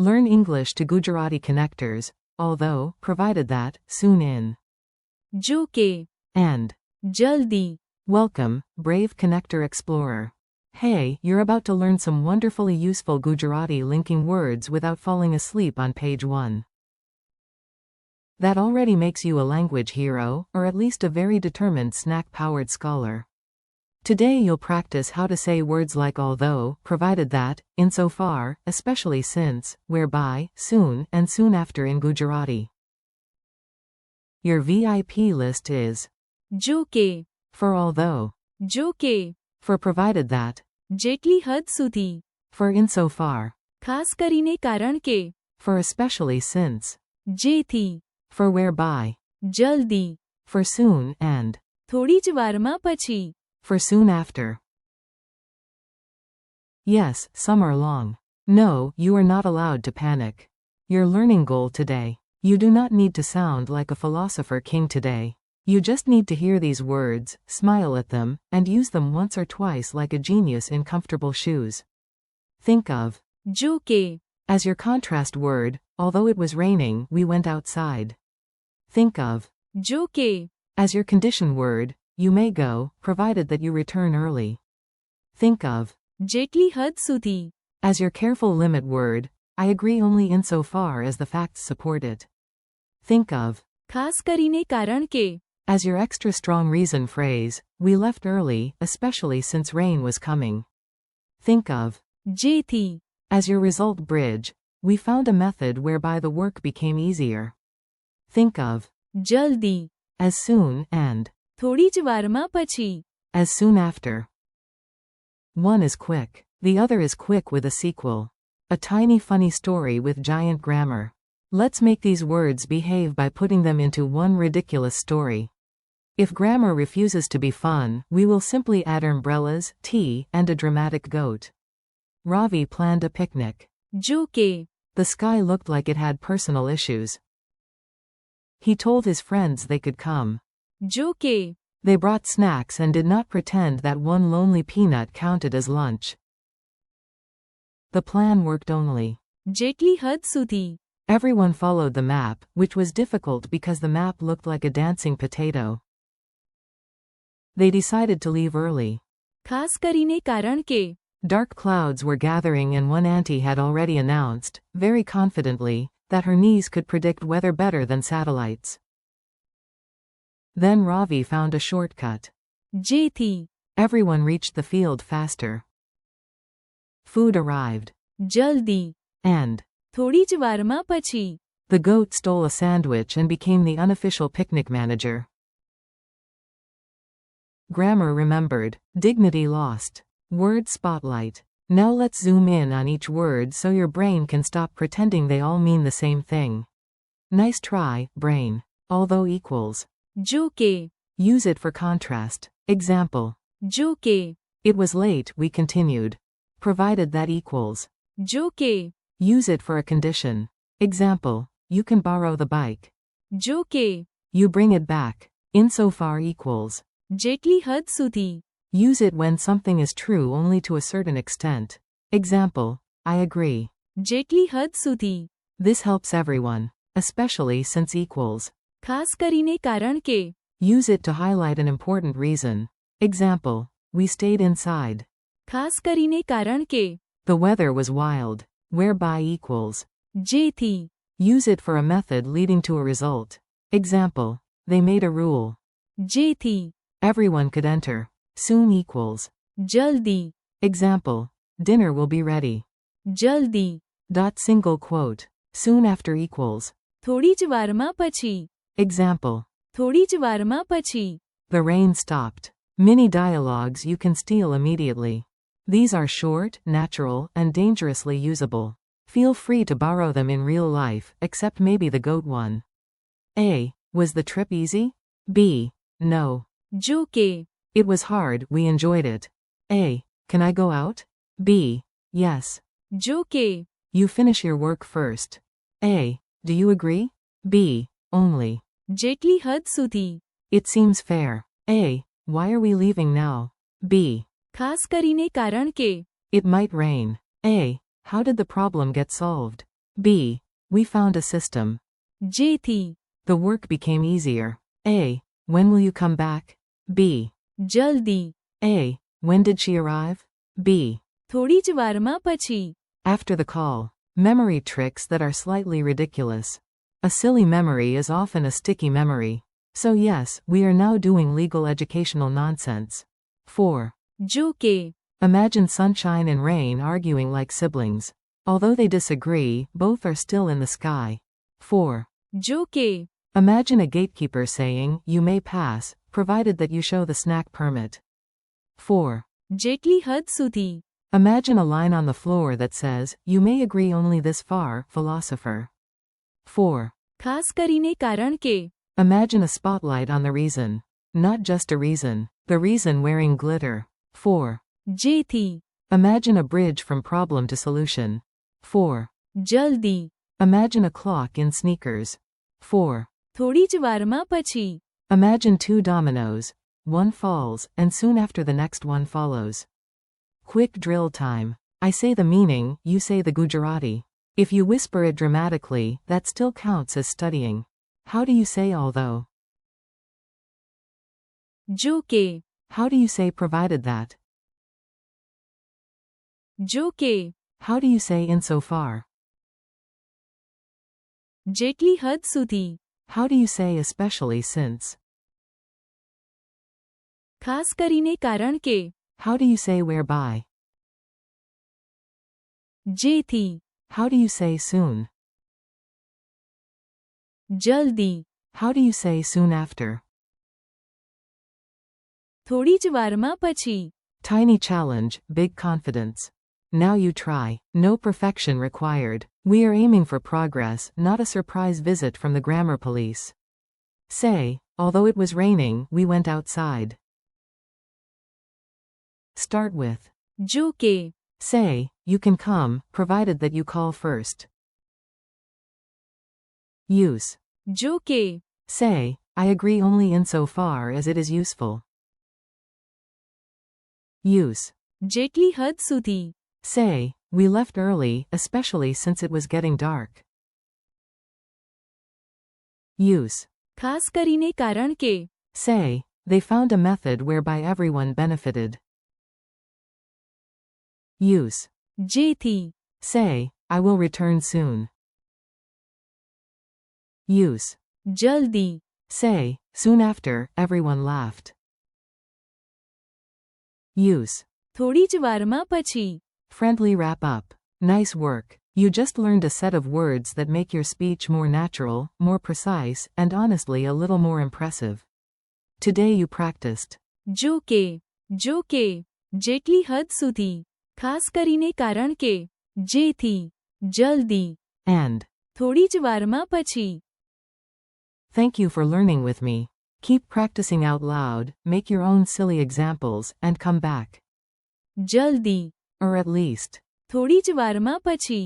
Learn English to Gujarati connectors, although, provided that, soon in. જો કે, And. જલ્દી. Welcome, brave connector explorer. Hey, you're about to learn some wonderfully useful Gujarati linking words without falling asleep on page 1. That already makes you a language hero, or at least a very determined snack-powered scholar. Today you'll practice how to say words like although, provided that, insofar, especially since, whereby, soon, and soon after in Gujarati. Your VIP list is જો કે, for although, જો કે, for provided that, જેટલી હદ સુધી, for insofar, ખાસ કરીને કારણ કે, for especially since, જેથી, for whereby, જલ્દી, for soon and, થોડી જ વારમાં પછી. for soon after. Yes, some are long. No, you are not allowed to panic. Your learning goal today. You do not need to sound like a philosopher king today. You just need to hear these words, smile at them, and use them once or twice like a genius in comfortable shoes. Think of જો કે, as your contrast word, although it was raining, we went outside. Think of જો કે, as your condition word, you may go, provided that you return early. Think of જેટલી હદ સુધી, as your careful limit word, I agree only insofar as the facts support it. Think of ખાસ કરીને કારણ કે, as your extra strong reason phrase, we left early, especially since rain was coming. Think of જેથી, as your result bridge, we found a method whereby the work became easier. Think of જલ્દી, as soon and થોડી જ વારમાં પછી. as soon after. One is quick, the other is quick with a sequel. A tiny funny story with giant grammar. Let's make these words behave by putting them into one ridiculous story. If grammar refuses to be fun, we will simply add umbrellas, tea, and a dramatic goat. Ravi planned a picnic. જો કે, The sky looked like it had personal issues. He told his friends they could come. જો કે, They brought snacks and did not pretend that one lonely peanut counted as lunch. The plan worked only. જેટલી હદ સુધી, Everyone followed the map, which was difficult because the map looked like a dancing potato. They decided to leave early. ખાસ કરીને કારણ કે, Dark clouds were gathering and one auntie had already announced, very confidently, that her niece could predict weather better than satellites. Then Ravi found a shortcut. જેથી, Everyone reached the field faster. Food arrived. જલ્દી, And થોડી જ વારમાં પછી. the goat stole a sandwich and became the unofficial picnic manager. Grammar remembered. Dignity lost. Word spotlight. Now let's zoom in on each word so your brain can stop pretending they all mean the same thing. Nice try, brain. Although equals. જો કે, Use it for contrast. Example. જો કે, It was late, we continued. Provided that equals. જો કે, Use it for a condition. Example. You can borrow the bike. જો કે, You bring it back. Insofar equals. જેટલી હદ સુધી, Use it when something is true only to a certain extent. Example. I agree. જેટલી હદ સુધી, This helps everyone, especially since equals. ખાસ કરીને કારણ કે, Use it to highlight an important reason. Example. We stayed inside. ખાસ કરીને કારણ કે, The weather was wild. Whereby equals. જેથી, Use it for a method leading to a result. Example. They made a rule. જેથી, Everyone could enter. Soon equals. જલ્દી, Example. Dinner will be ready. જલ્દી, Single quote. Soon after equals. થોડી જ વારમાં પછી. Example. થોડી જ વારમાં પછી. The rain stopped. Mini dialogues you can steal immediately. These are short, natural, and dangerously usable. Feel free to borrow them in real life, except maybe the goat one. A. Was the trip easy? B. No. જો કે, It was hard, we enjoyed it. A. Can I go out? B. Yes. જો કે, You finish your work first. A. Do you agree? B. Only. જેટલી હદ સુધી, It seems fair. A. Why are we leaving now? B. ખાસ કરીને કારણ કે, It might rain. A. How did the problem get solved? B. We found a system. જેથી The work became easier. A. When will you come back? B. જલ્દી A. When did she arrive? B. થોડી જ વારમાં પછી After the call. Memory tricks that are slightly ridiculous. A silly memory is often a sticky memory. So yes, we are now doing legal educational nonsense. 4. જો કે Imagine sunshine and rain arguing like siblings. Although they disagree, both are still in the sky. 4. જો કે Imagine a gatekeeper saying, you may pass, provided that you show the snack permit. 4. જેટલી હદ સુધી Imagine a line on the floor that says, you may agree only this far, philosopher. 4. ખાસ કરીને કારણ કે Imagine a spotlight on the reason. Not just a reason. The reason wearing glitter. 4. જેથી Imagine a bridge from problem to solution. 4. જલ્દી Imagine a clock in sneakers. 4. થોડી જ વારમાં પછી Imagine 2 dominoes. One falls, and soon after the next one follows. Quick drill time. I say the meaning, you say the Gujarati. If you whisper it dramatically, that still counts as studying. How do you say although? જો કે How do you say provided that? જો કે How do you say insofar? જેટલી હદ સુધી How do you say especially since? ખાસ કરીને કારણ કે How do you say whereby? જેથી How do you say soon? જલ્દી How do you say soon after? થોડી જ વારમાં પછી Tiny challenge, big confidence. Now you try. No perfection required. We are aiming for progress, not a surprise visit from the grammar police. Say, although it was raining, we went outside. Start with. જો કે Say, you can come, provided that you call first. Use. જો કે Say, I agree only insofar as it is useful. Use. જેટલી હદ સુધી Say, we left early, especially since it was getting dark. Use. ખાસ કરીને કારણ કે Say, they found a method whereby everyone benefited. Use. જેથી Say, I will return soon. Use. જલ્દી Say, soon after, everyone laughed. Use. થોડી જ વારમાં પછી Friendly wrap up. Nice work. You just learned a set of words that make your speech more natural, more precise, and honestly a little more impressive. Today you practiced. જો કે જેટલી હદ સુધી ખાસ કરીને કારણ કે જેથી જલ્દી And. થોડી જ વારમાં પછી Thank you for learning with me. Keep practicing out loud, make your own silly examples, and come back. જલ્દી Or at least. થોડી જ વારમાં પછી